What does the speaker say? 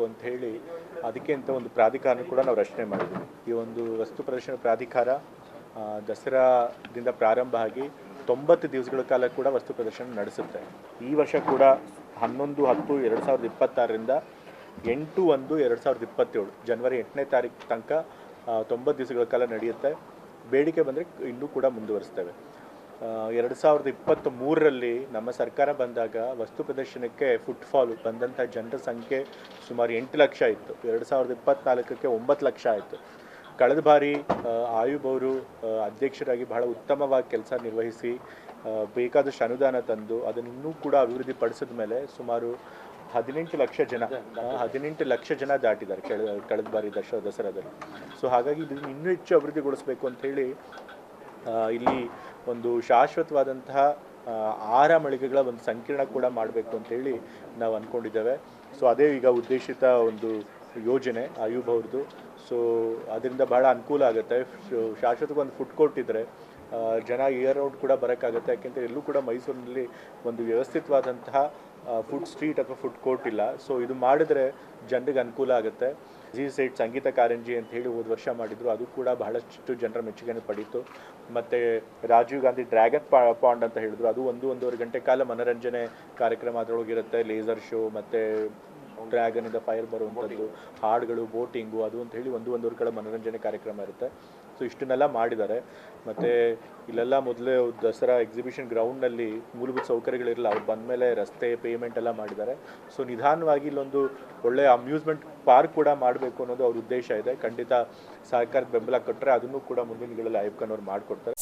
ಅಂತ ಹೇಳಿ ಅದಕ್ಕೆ ಅಂತ ಒಂದು ಪ್ರಾಧಿಕಾರ ಕೂಡ ನಾವು ರಚನೆ ಮಾಡಿದ್ವಿ. ಈ ಒಂದು ವಸ್ತು ಪ್ರದರ್ಶನ ಪ್ರಾಧಿಕಾರ ದಸರಾದಿಂದ ಪ್ರಾರಂಭ ಆಗಿ 90 ದಿವಸಗಳ ಕಾಲ ಕೂಡ ವಸ್ತು ಪ್ರದರ್ಶನ ನಡೆಸುತ್ತೆ. ಈ ವರ್ಷ ಕೂಡ 11-10-2026ರಿಂದ 8-1-2027 ಜನವರಿ 8ನೇ ತಾರೀಕು ತನಕ 90 ದಿವಸಗಳ ಕಾಲ ನಡೆಯುತ್ತೆ. ಬೇಡಿಕೆ ಬಂದರೆ ಇನ್ನೂ ಕೂಡ ಮುಂದುವರಿಸ್ತೇವೆ. 2023ರಲ್ಲಿ ನಮ್ಮ ಸರ್ಕಾರ ಬಂದಾಗ ವಸ್ತು ಪ್ರದರ್ಶನಕ್ಕೆ ಫುಟ್ಫಾಲ್ ಬಂದಂಥ ಜನರ ಸಂಖ್ಯೆ ಸುಮಾರು 8 ಲಕ್ಷ ಇತ್ತು. 2024ಕ್ಕೆ 9 ಲಕ್ಷ ಆಯಿತು. ಕಳೆದ ಬಾರಿ ಆಯುಬ್ ಅವರು ಅಧ್ಯಕ್ಷರಾಗಿ ಬಹಳ ಉತ್ತಮವಾಗಿ ಕೆಲಸ ನಿರ್ವಹಿಸಿ ಬೇಕಾದಷ್ಟು ಅನುದಾನ ತಂದು ಅದನ್ನು ಇನ್ನೂ ಕೂಡ ಅಭಿವೃದ್ಧಿ ಪಡಿಸಿದ ಮೇಲೆ ಸುಮಾರು 18 ಲಕ್ಷ ಜನ ದಾಟಿದ್ದಾರೆ ಕಳೆದ ಬಾರಿ ದಸರಾದಲ್ಲಿ. ಸೊ ಹಾಗಾಗಿ ಇದನ್ನು ಇನ್ನೂ ಹೆಚ್ಚು ಅಭಿವೃದ್ಧಿಗೊಳಿಸಬೇಕು ಅಂಥೇಳಿ ಇಲ್ಲಿ ಒಂದು ಶಾಶ್ವತವಾದಂತಹ ಆಹಾರ ಮಳಿಗೆಗಳ ಒಂದು ಸಂಕೀರ್ಣ ಕೂಡ ಮಾಡಬೇಕು ಅಂತೇಳಿ ನಾವು ಅಂದ್ಕೊಂಡಿದ್ದೇವೆ. ಸೊ ಅದೇ ಈಗ ಉದ್ದೇಶಿತ ಒಂದು ಯೋಜನೆ ಆಯುಬ್ ಅವ್ರದ್ದು. ಸೊ ಅದರಿಂದ ಬಹಳ ಅನುಕೂಲ ಆಗುತ್ತೆ. ಶಾಶ್ವತಕ್ಕೆ ಒಂದು ಫುಡ್ ಕೋರ್ಟ್ ಇದ್ದರೆ ಜನ ಇಯರ್ ಔಟ್ ಕೂಡ ಬರೋಕ್ಕಾಗುತ್ತೆ. ಯಾಕೆಂದರೆ ಎಲ್ಲೂ ಕೂಡ ಮೈಸೂರಿನಲ್ಲಿ ಒಂದು ವ್ಯವಸ್ಥಿತವಾದಂತಹ ಫುಡ್ ಸ್ಟ್ರೀಟ್ ಅಥವಾ ಫುಡ್ ಕೋರ್ಟ್ ಇಲ್ಲ. ಸೊ ಇದು ಮಾಡಿದರೆ ಜನರಿಗೆ ಅನುಕೂಲ ಆಗುತ್ತೆ. ಸೈಟ್ ಸಂಗೀತ ಕಾರಂಜಿ ಅಂತ ಹೇಳಿ ಹೋದ ವರ್ಷ ಮಾಡಿದ್ರು, ಅದು ಕೂಡ ಬಹಳಷ್ಟು ಜನರ ಮೆಚ್ಚುಗೆಯನ್ನು ಪಡೀತು. ಮತ್ತು ರಾಜೀವ್ ಗಾಂಧಿ ಡ್ರ್ಯಾಗನ್ ಪಾಂಡ್ ಅಂತ ಹೇಳಿದ್ರು, ಅದು 1-1.5 ಗಂಟೆ ಕಾಲ ಮನೋರಂಜನೆ ಕಾರ್ಯಕ್ರಮ ಅದರೊಳಗಿರುತ್ತೆ. ಲೇಸರ್ ಶೋ ಮತ್ತು ಡ್ರ್ಯಾಗನಿಂದ ಫೈರ್ ಬರುವಂಥದ್ದು, ಹಾಡುಗಳು, ಬೋಟಿಂಗು, ಅದು ಅಂತ ಹೇಳಿ 1-1.5 ಕಾಲ ಮನೋರಂಜನೆ ಕಾರ್ಯಕ್ರಮ ಇರುತ್ತೆ. ಸೊ ಇಷ್ಟನ್ನೆಲ್ಲ ಮಾಡಿದ್ದಾರೆ. ಮತ್ತು ಇಲ್ಲೆಲ್ಲ ಮೊದಲೇ ದಸರಾ ಎಕ್ಸಿಬಿಷನ್ ಗ್ರೌಂಡ್ನಲ್ಲಿ ಮೂಲಭೂತ ಸೌಕರ್ಯಗಳಿರಲ್ಲ, ಅವ್ರು ಬಂದ ಮೇಲೆ ರಸ್ತೆ ಪೇಮೆಂಟ್ ಎಲ್ಲ ಮಾಡಿದ್ದಾರೆ. ಸೊ ನಿಧಾನವಾಗಿ ಇಲ್ಲೊಂದು ಒಳ್ಳೆಯ ಅಮ್ಯೂಸ್ಮೆಂಟ್ ಪಾರ್ಕ್ ಕೂಡ ಮಾಡಬೇಕು ಅನ್ನೋದು ಅವ್ರ ಉದ್ದೇಶ ಇದೆ. ಖಂಡಿತ ಸರ್ಕಾರದ ಬೆಂಬಲ ಕೊಟ್ಟರೆ ಅದನ್ನು ಕೂಡ ಮುಂದಿನ ದಿನಗಳಲ್ಲಿ ಆಯುಬ್ ಖಾನ್ ಅವ್ರು ಮಾಡಿಕೊಡ್ತಾರೆ.